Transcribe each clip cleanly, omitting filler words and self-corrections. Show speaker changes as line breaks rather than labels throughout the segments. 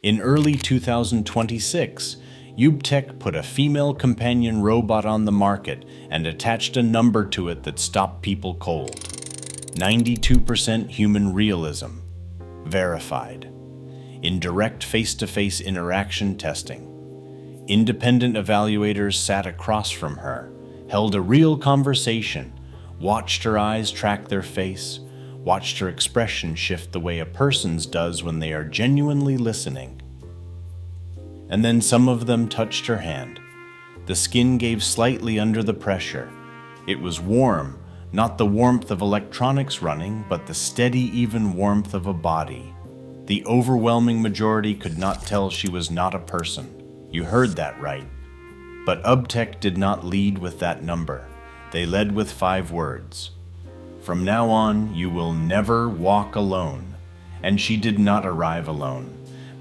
In early 2026, UBTECH put a female companion robot on the market and attached a number to it that stopped people cold. 92% human realism. Verified. In direct face-to-face interaction testing. Independent evaluators sat across from her, held a real conversation, watched her eyes track their face, watched her expression shift the way a person's does when they are genuinely listening. And then some of them touched her hand. The skin gave slightly under the pressure. It was warm, not the warmth of electronics running, but the steady, even warmth of a body. The overwhelming majority could not tell she was not a person. You heard that right. But UBTECH did not lead with that number. They led with 5 words. From now on, you will never walk alone. And she did not arrive alone.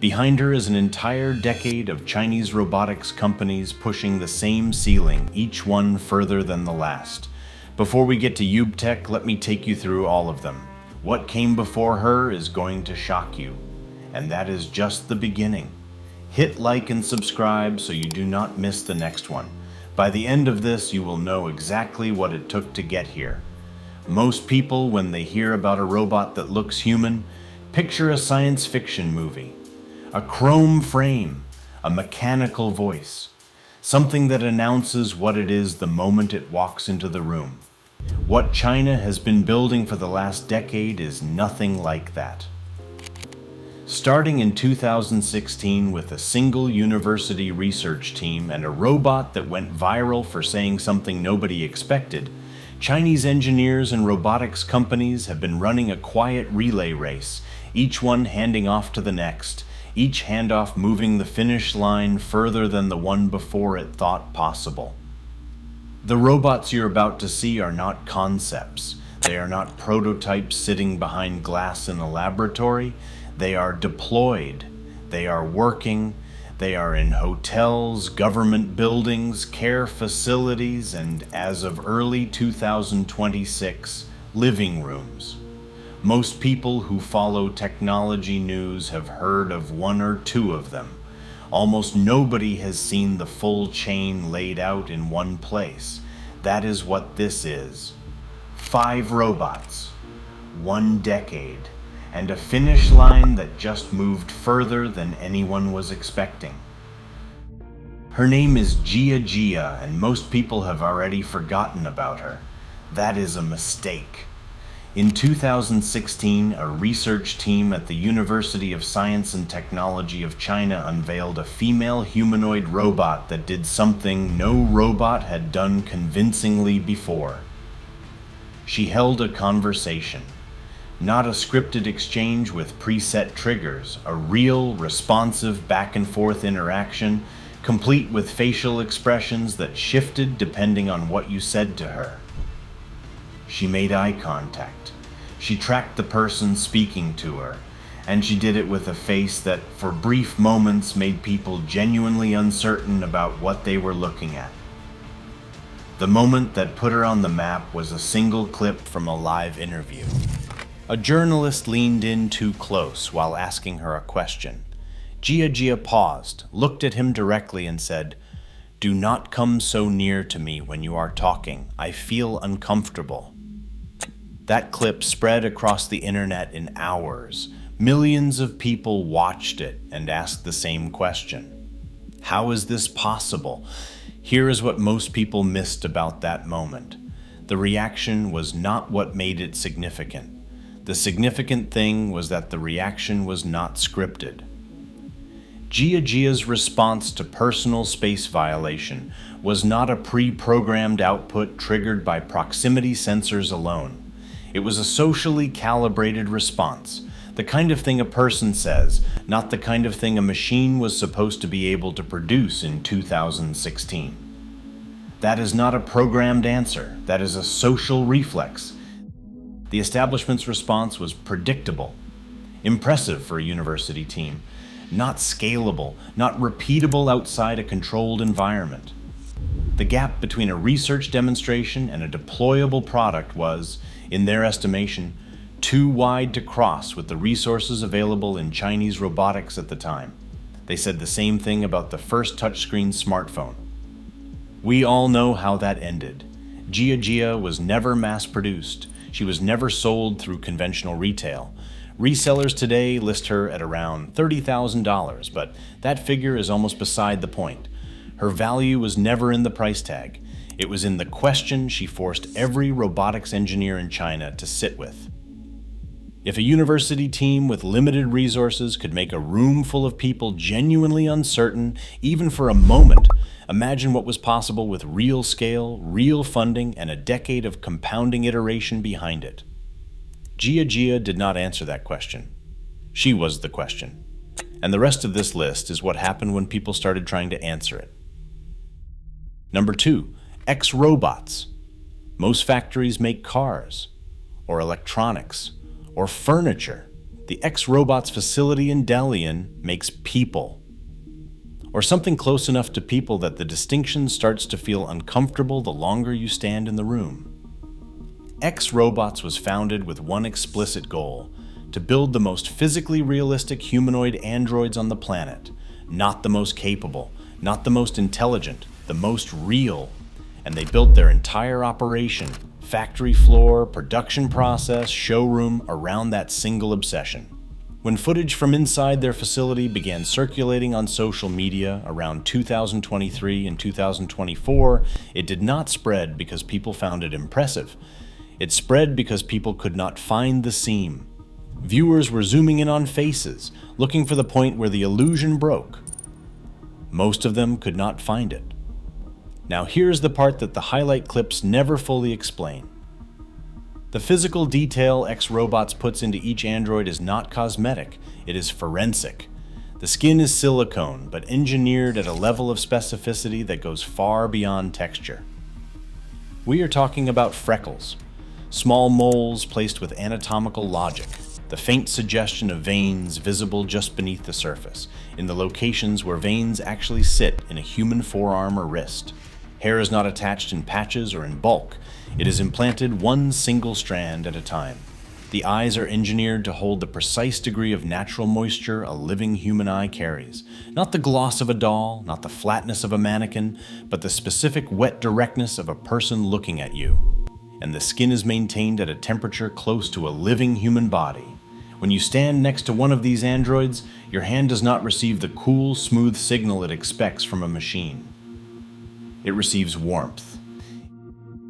Behind her is an entire decade of Chinese robotics companies pushing the same ceiling, each one further than the last. Before we get to UBTECH, let me take you through all of them. What came before her is going to shock you. And that is just the beginning. Hit like and subscribe so you do not miss the next one. By the end of this, you will know exactly what it took to get here. Most people, when they hear about a robot that looks human, picture a science fiction movie. A chrome frame, a mechanical voice, something that announces what it is the moment it walks into the room. What China has been building for the last decade is nothing like that. Starting in 2016 with a single university research team and a robot that went viral for saying something nobody expected, Chinese engineers and robotics companies have been running a quiet relay race, each one handing off to the next, each handoff moving the finish line further than the one before it thought possible. The robots you're about to see are not concepts. They are not prototypes sitting behind glass in a laboratory. They are deployed. They are working. They are in hotels, government buildings, care facilities, and as of early 2026, living rooms. Most people who follow technology news have heard of 1 or 2 of them. Almost nobody has seen the full chain laid out in one place. That is what this is. 5 robots, 1 decade, and a finish line that just moved further than anyone was expecting. Her name is Gia Jia, and most people have already forgotten about her. That is a mistake. In 2016, a research team at the University of Science and Technology of China unveiled a female humanoid robot that did something no robot had done convincingly before. She held a conversation. Not a scripted exchange with preset triggers, a real, responsive back-and-forth interaction, complete with facial expressions that shifted depending on what you said to her. She made eye contact. She tracked the person speaking to her, and she did it with a face that, for brief moments, made people genuinely uncertain about what they were looking at. The moment that put her on the map was a single clip from a live interview. A journalist leaned in too close while asking her a question. Gia Jia paused, looked at him directly and said, "Do not come so near to me when you are talking. I feel uncomfortable." That clip spread across the internet in hours. Millions of people watched it and asked the same question. How is this possible? Here is what most people missed about that moment. The reaction was not what made it significant. The significant thing was that the reaction was not scripted. Gia Jia's response to personal space violation was not a pre-programmed output triggered by proximity sensors alone. It was a socially calibrated response, the kind of thing a person says, not the kind of thing a machine was supposed to be able to produce in 2016. That is not a programmed answer, that is a social reflex. The establishment's response was predictable, impressive for a university team, not scalable, not repeatable outside a controlled environment. The gap between a research demonstration and a deployable product was, in their estimation, too wide to cross with the resources available in Chinese robotics at the time. They said the same thing about the first touchscreen smartphone. We all know how that ended. Gia Jia was never mass-produced. She was never sold through conventional retail. Resellers today list her at around $30,000, but that figure is almost beside the point. Her value was never in the price tag. It was in the question she forced every robotics engineer in China to sit with. If a university team with limited resources could make a room full of people genuinely uncertain, even for a moment, imagine what was possible with real scale, real funding, and a decade of compounding iteration behind it. Gia Jia did not answer that question. She was the question. And the rest of this list is what happened when people started trying to answer it. Number 2, X-robots. Most factories make cars, or electronics, or furniture. The X-robots facility in Dalian makes people. Or something close enough to people that the distinction starts to feel uncomfortable the longer you stand in the room. X-robots was founded with one explicit goal: to build the most physically realistic humanoid androids on the planet. Not the most capable, not the most intelligent, the most real. And they built their entire operation, factory floor, production process, showroom around that single obsession. When footage from inside their facility began circulating on social media around 2023 and 2024, it did not spread because people found it impressive. It spread because people could not find the seam. Viewers were zooming in on faces, looking for the point where the illusion broke. Most of them could not find it. Now here's the part that the highlight clips never fully explain. The physical detail X-robots puts into each android is not cosmetic, it is forensic. The skin is silicone, but engineered at a level of specificity that goes far beyond texture. We are talking about freckles, small moles placed with anatomical logic, the faint suggestion of veins visible just beneath the surface, in the locations where veins actually sit in a human forearm or wrist. Hair is not attached in patches or in bulk. It is implanted one single strand at a time. The eyes are engineered to hold the precise degree of natural moisture a living human eye carries. Not the gloss of a doll, not the flatness of a mannequin, but the specific wet directness of a person looking at you. And the skin is maintained at a temperature close to a living human body. When you stand next to one of these androids, your hand does not receive the cool, smooth signal it expects from a machine. It receives warmth.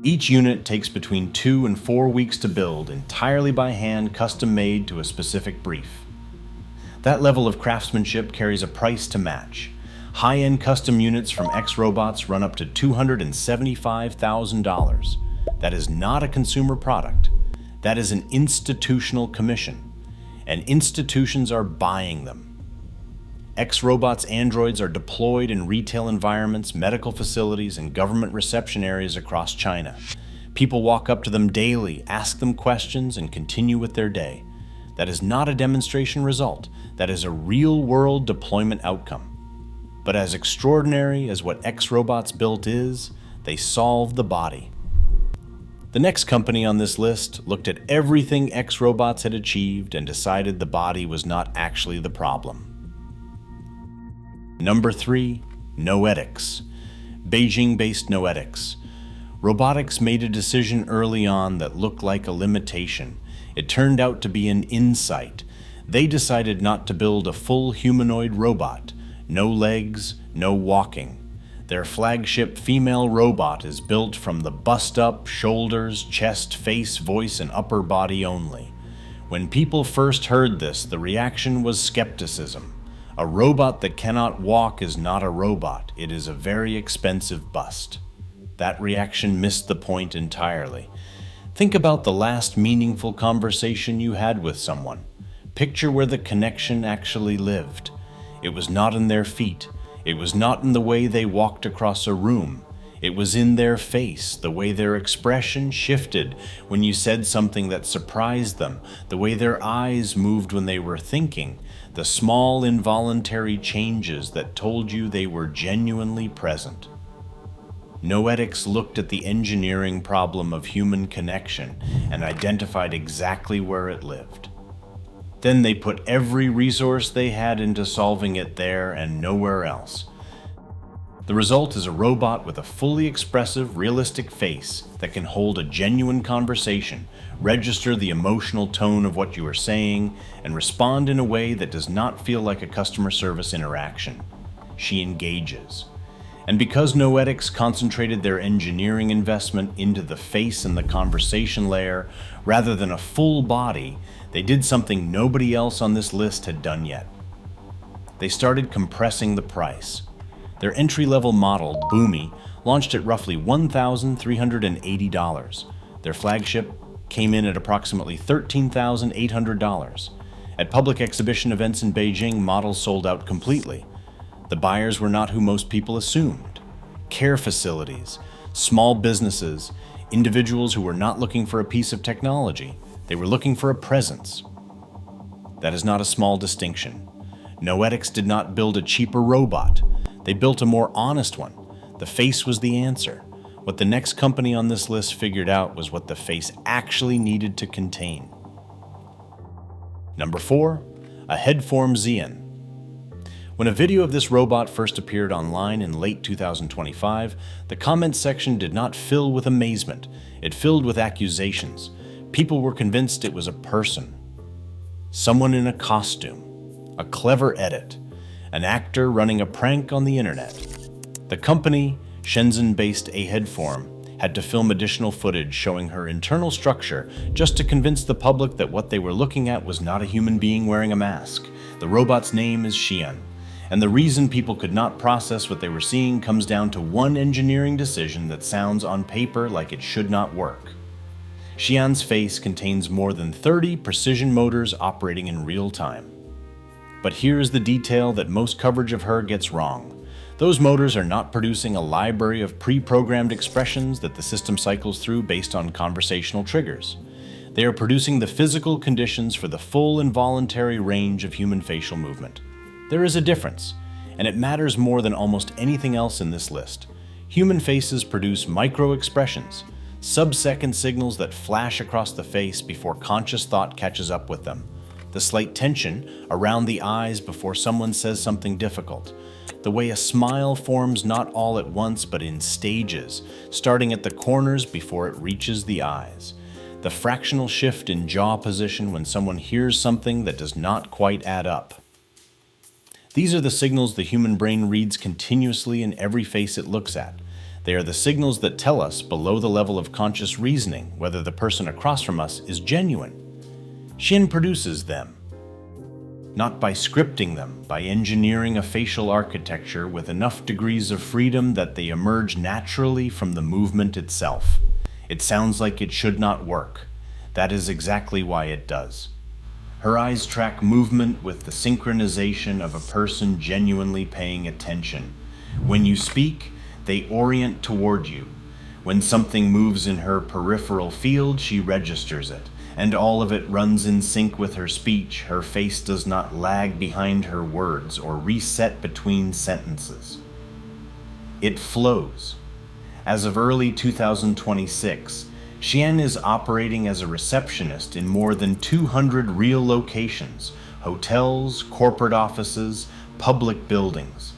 Each unit takes between 2 and 4 weeks to build, entirely by hand, custom-made to a specific brief. That level of craftsmanship carries a price to match. High-end custom units from X-robots run up to $275,000. That is not a consumer product. That is an institutional commission. And institutions are buying them. X-robots androids are deployed in retail environments, medical facilities, and government reception areas across China. People walk up to them daily, ask them questions, and continue with their day. That is not a demonstration result. That is a real-world deployment outcome. But as extraordinary as what X-robots built is, they solve the body. The next company on this list looked at everything X-robots had achieved and decided the body was not actually the problem. Number 3, Noetics. Beijing-based Noetics. Robotics made a decision early on that looked like a limitation. It turned out to be an insight. They decided not to build a full humanoid robot. No legs, no walking. Their flagship female robot is built from the bust up, shoulders, chest, face, voice, and upper body only. When people first heard this, the reaction was skepticism. A robot that cannot walk is not a robot. It is a very expensive bust. That reaction missed the point entirely. Think about the last meaningful conversation you had with someone. Picture where the connection actually lived. It was not in their feet. It was not in the way they walked across a room. It was in their face, the way their expression shifted when you said something that surprised them, the way their eyes moved when they were thinking, the small involuntary changes that told you they were genuinely present. Noetics looked at the engineering problem of human connection and identified exactly where it lived. Then they put every resource they had into solving it there and nowhere else. The result is a robot with a fully expressive, realistic face that can hold a genuine conversation, register the emotional tone of what you are saying, and respond in a way that does not feel like a customer service interaction. She engages. And because Noetics concentrated their engineering investment into the face and the conversation layer rather than a full body, they did something nobody else on this list had done yet. They started compressing the price. Their entry-level model, Boomy, launched at roughly $1,380. Their flagship came in at approximately $13,800. At public exhibition events in Beijing, models sold out completely. The buyers were not who most people assumed. Care facilities, small businesses, individuals who were not looking for a piece of technology. They were looking for a presence. That is not a small distinction. Noetics did not build a cheaper robot. They built a more honest one. The face was the answer. What the next company on this list figured out was what the face actually needed to contain. Number 4, AHeadForm Xian. When a video of this robot first appeared online in late 2025, the comments section did not fill with amazement. It filled with accusations. People were convinced it was a person. Someone in a costume. A clever edit. An actor running a prank on the internet. The company, Shenzhen-based AHeadForm, had to film additional footage showing her internal structure just to convince the public that what they were looking at was not a human being wearing a mask. The robot's name is Xian, and the reason people could not process what they were seeing comes down to one engineering decision that sounds on paper like it should not work. Xian's face contains more than 30 precision motors operating in real time. But here's the detail that most coverage of her gets wrong. Those motors are not producing a library of pre-programmed expressions that the system cycles through based on conversational triggers. They are producing the physical conditions for the full involuntary range of human facial movement. There is a difference, and it matters more than almost anything else in this list. Human faces produce micro-expressions, sub-second signals that flash across the face before conscious thought catches up with them. The slight tension around the eyes before someone says something difficult. The way a smile forms not all at once but in stages, starting at the corners before it reaches the eyes. The fractional shift in jaw position when someone hears something that does not quite add up. These are the signals the human brain reads continuously in every face it looks at. They are the signals that tell us, below the level of conscious reasoning, whether the person across from us is genuine. Xian produces them, not by scripting them, by engineering a facial architecture with enough degrees of freedom that they emerge naturally from the movement itself. It sounds like it should not work. That is exactly why it does. Her eyes track movement with the synchronization of a person genuinely paying attention. When you speak, they orient toward you. When something moves in her peripheral field, she registers it. And all of it runs in sync with her speech. Her face does not lag behind her words or reset between sentences. It flows. As of early 2026, Xian is operating as a receptionist in more than 200 real locations, hotels, corporate offices, public buildings.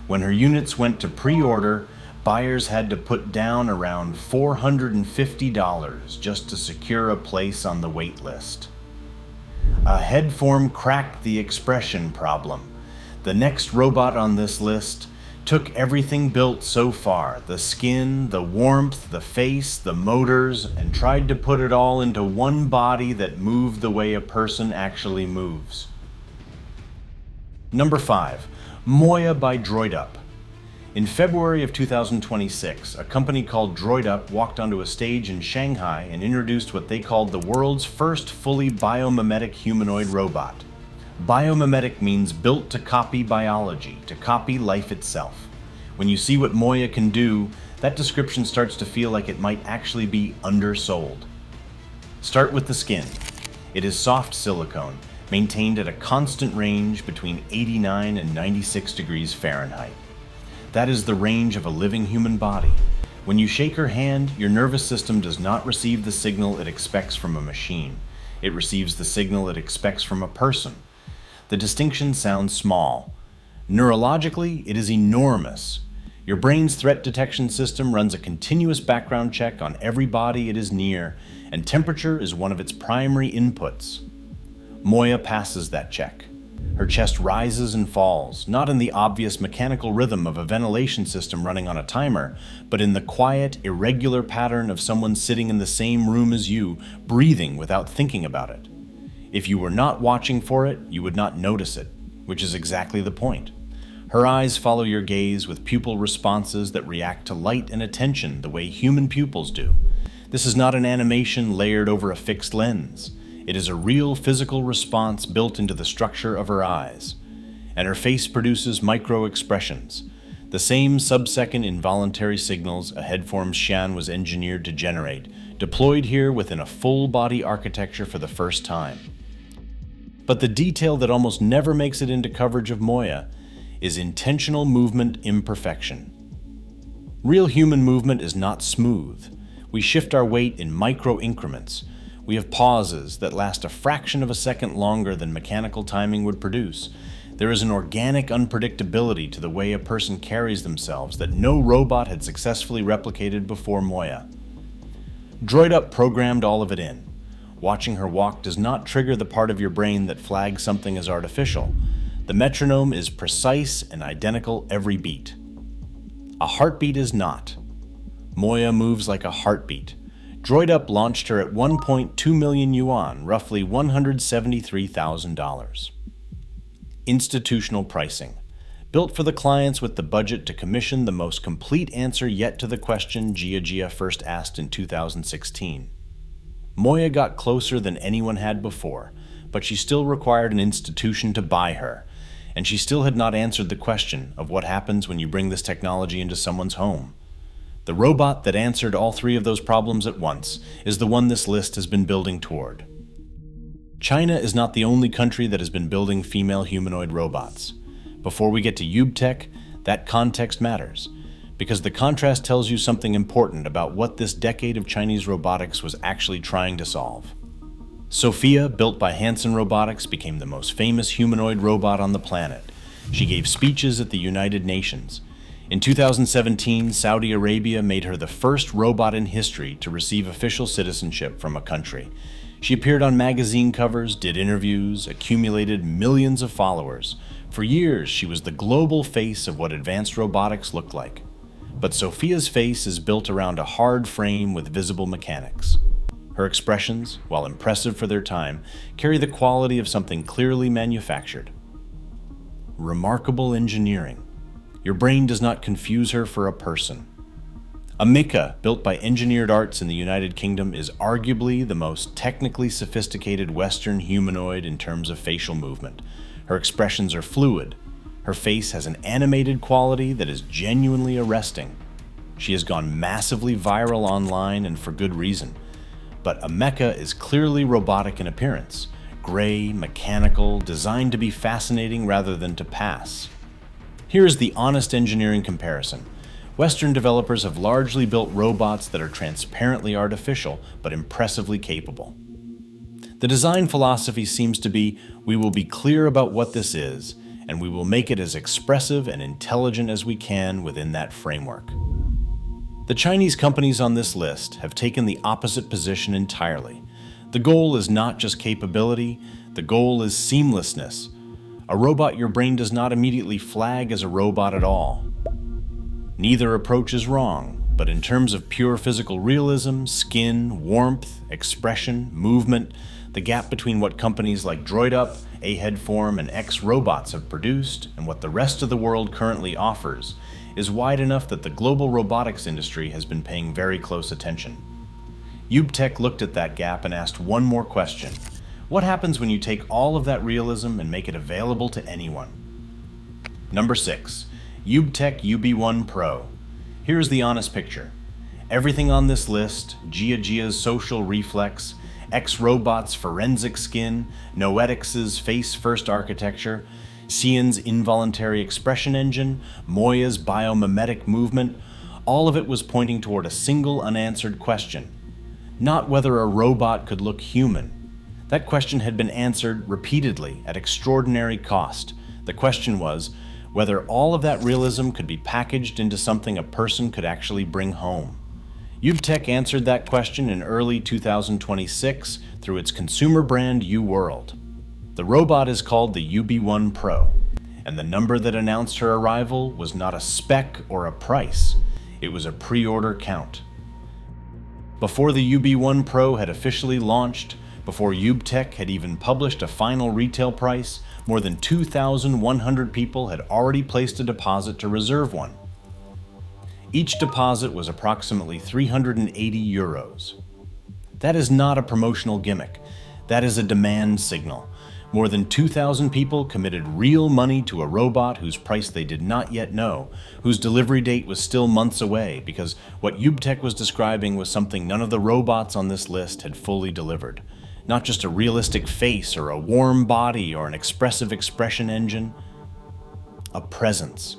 When her units went to pre-order, buyers had to put down around $450 just to secure a place on the wait list. AHeadForm cracked the expression problem. The next robot on this list took everything built so far, the skin, the warmth, the face, the motors, and tried to put it all into one body that moved the way a person actually moves. Number 5, Moya by Droidup. In February of 2026, a company called Droidup walked onto a stage in Shanghai and introduced what they called the world's first fully biomimetic humanoid robot. Biomimetic means built to copy biology, to copy life itself. When you see what Moya can do, that description starts to feel like it might actually be undersold. Start with the skin. It is soft silicone, maintained at a constant range between 89 and 96 degrees Fahrenheit. That is the range of a living human body. When you shake her hand, your nervous system does not receive the signal it expects from a machine. It receives the signal it expects from a person. The distinction sounds small. Neurologically, it is enormous. Your brain's threat detection system runs a continuous background check on every body it is near, and temperature is one of its primary inputs. Moya passes that check. Her chest rises and falls, not in the obvious mechanical rhythm of a ventilation system running on a timer, but in the quiet, irregular pattern of someone sitting in the same room as you, breathing without thinking about it. If you were not watching for it, you would not notice it, which is exactly the point. Her eyes follow your gaze with pupil responses that react to light and attention the way human pupils do. This is not an animation layered over a fixed lens. It is a real physical response built into the structure of her eyes. And her face produces micro-expressions, the same sub-second involuntary signals AHeadForm's Xian was engineered to generate, deployed here within a full-body architecture for the first time. But the detail that almost never makes it into coverage of Moya is intentional movement imperfection. Real human movement is not smooth. We shift our weight in micro-increments. We have pauses that last a fraction of a second longer than mechanical timing would produce. There is an organic unpredictability to the way a person carries themselves that no robot had successfully replicated before Moya. Droidup programmed all of it in. Watching her walk does not trigger the part of your brain that flags something as artificial. The metronome is precise and identical every beat. A heartbeat is not. Moya moves like a heartbeat. Droidup launched her at 1.2 million yuan, roughly $173,000. Institutional pricing. Built for the clients with the budget to commission the most complete answer yet to the question Gia Jia first asked in 2016. Moya got closer than anyone had before, but she still required an institution to buy her, and she still had not answered the question of what happens when you bring this technology into someone's home. The robot that answered all three of those problems at once is the one this list has been building toward. China is not the only country that has been building female humanoid robots. Before we get to UBTECH, that context matters, because the contrast tells you something important about what this decade of Chinese robotics was actually trying to solve. Sophia, built by Hanson Robotics, became the most famous humanoid robot on the planet. She gave speeches at the United Nations. In 2017, Saudi Arabia made her the first robot in history to receive official citizenship from a country. She appeared on magazine covers, did interviews, accumulated millions of followers. For years, she was the global face of what advanced robotics looked like. But Sophia's face is built around a hard frame with visible mechanics. Her expressions, while impressive for their time, carry the quality of something clearly manufactured. Remarkable engineering. Your brain does not confuse her for a person. Amica, built by Engineered Arts in the United Kingdom, is arguably the most technically sophisticated Western humanoid in terms of facial movement. Her expressions are fluid. Her face has an animated quality that is genuinely arresting. She has gone massively viral online, and for good reason. But Amica is clearly robotic in appearance. Gray, mechanical, designed to be fascinating rather than to pass. Here is the honest engineering comparison. Western developers have largely built robots that are transparently artificial, but impressively capable. The design philosophy seems to be, we will be clear about what this is, and we will make it as expressive and intelligent as we can within that framework. The Chinese companies on this list have taken the opposite position entirely. The goal is not just capability, the goal is seamlessness. A robot your brain does not immediately flag as a robot at all. Neither approach is wrong, but in terms of pure physical realism, skin, warmth, expression, movement, the gap between what companies like Droidup, AHeadForm, and X Robots have produced and what the rest of the world currently offers is wide enough that the global robotics industry has been paying very close attention. UBTECH looked at that gap and asked one more question. What happens when you take all of that realism and make it available to anyone? Number 6. UBTECH UB1 Pro. Here's the honest picture. Everything on this list, Gia Jia's social reflex, X Robot's forensic skin, Noetics' face-first architecture, Xian's involuntary expression engine, Moya's biomimetic movement, all of it was pointing toward a single unanswered question. Not whether a robot could look human. That question had been answered repeatedly at extraordinary cost. The question was whether all of that realism could be packaged into something a person could actually bring home. UBTECH answered that question in early 2026 through its consumer brand UWorld. The robot is called the UB1 Pro, and the number that announced her arrival was not a spec or a price. It was a pre-order count. Before the UB1 Pro had officially launched, before UBTECH had even published a final retail price, more than 2,100 people had already placed a deposit to reserve one. Each deposit was approximately 380 euros. That is not a promotional gimmick. That is a demand signal. More than 2,000 people committed real money to a robot whose price they did not yet know, whose delivery date was still months away, because what UBTECH was describing was something none of the robots on this list had fully delivered. Not just a realistic face or a warm body or an expressive expression engine. A presence.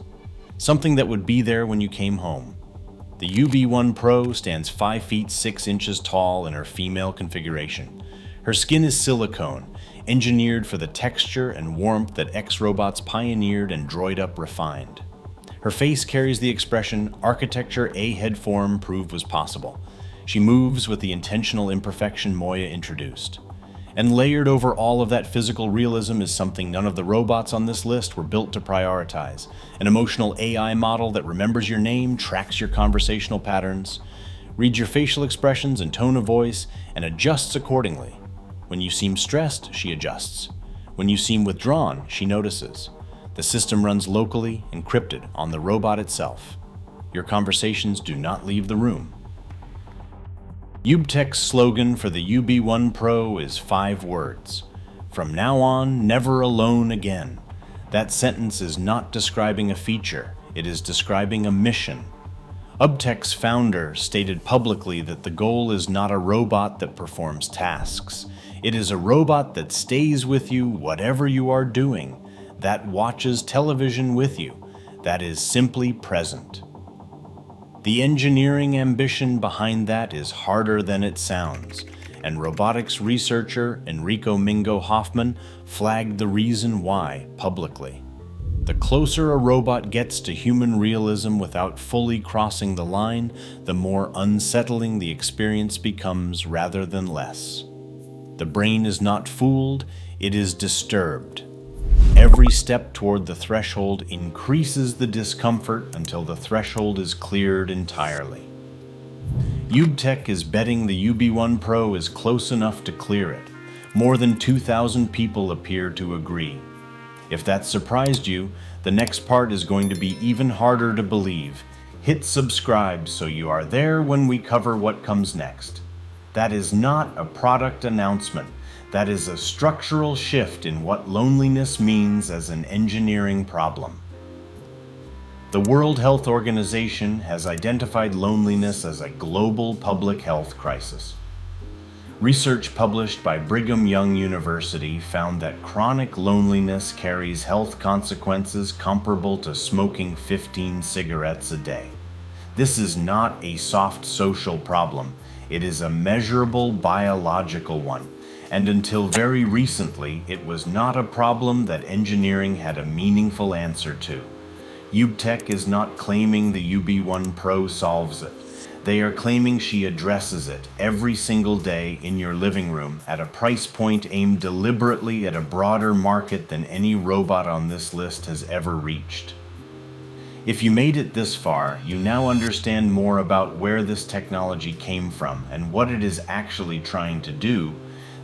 Something that would be there when you came home. The UB1 Pro stands 5 feet 6 inches tall in her female configuration. Her skin is silicone, engineered for the texture and warmth that X-Robots pioneered and Droidup refined. Her face carries the expression architecture AHeadForm proved was possible. She moves with the intentional imperfection Moya introduced. And layered over all of that physical realism is something none of the robots on this list were built to prioritize. An emotional AI model that remembers your name, tracks your conversational patterns, reads your facial expressions and tone of voice, and adjusts accordingly. When you seem stressed, she adjusts. When you seem withdrawn, she notices. The system runs locally, encrypted on the robot itself. Your conversations do not leave the room. UBTECH's slogan for the UB1 Pro is 5 words. From now on, never alone again. That sentence is not describing a feature, it is describing a mission. UBTECH's founder stated publicly that the goal is not a robot that performs tasks. It is a robot that stays with you whatever you are doing, that watches television with you, that is simply present. The engineering ambition behind that is harder than it sounds, and robotics researcher Enrico Mingo Hoffman flagged the reason why publicly. The closer a robot gets to human realism without fully crossing the line, the more unsettling the experience becomes rather than less. The brain is not fooled, it is disturbed. Every step toward the threshold increases the discomfort until the threshold is cleared entirely. UBTECH is betting the UB1 Pro is close enough to clear it. More than 2,000 people appear to agree. If that surprised you, the next part is going to be even harder to believe. Hit subscribe so you are there when we cover what comes next. That is not a product announcement. That is a structural shift in what loneliness means as an engineering problem. The World Health Organization has identified loneliness as a global public health crisis. Research published by Brigham Young University found that chronic loneliness carries health consequences comparable to smoking 15 cigarettes a day. This is not a soft social problem. It is a measurable biological one, and until very recently, it was not a problem that engineering had a meaningful answer to. UBTECH is not claiming the UB1 Pro solves it. They are claiming she addresses it every single day in your living room at a price point aimed deliberately at a broader market than any robot on this list has ever reached. If you made it this far, you now understand more about where this technology came from and what it is actually trying to do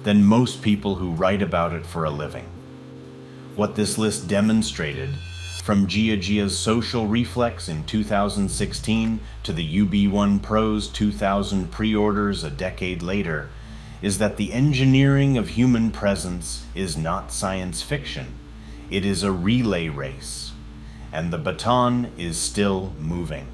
than most people who write about it for a living. What this list demonstrated, from Gia Jia's social reflex in 2016 to the UB1 Pro's 2,000 pre-orders a decade later, is that the engineering of human presence is not science fiction. It is a relay race. And the baton is still moving.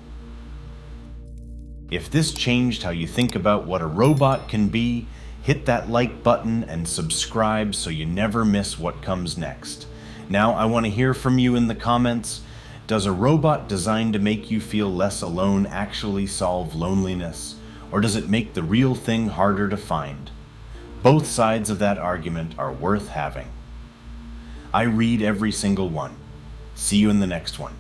If this changed how you think about what a robot can be, hit that like button and subscribe so you never miss what comes next. Now I want to hear from you in the comments. Does a robot designed to make you feel less alone actually solve loneliness? Or does it make the real thing harder to find? Both sides of that argument are worth having. I read every single one. See you in the next one.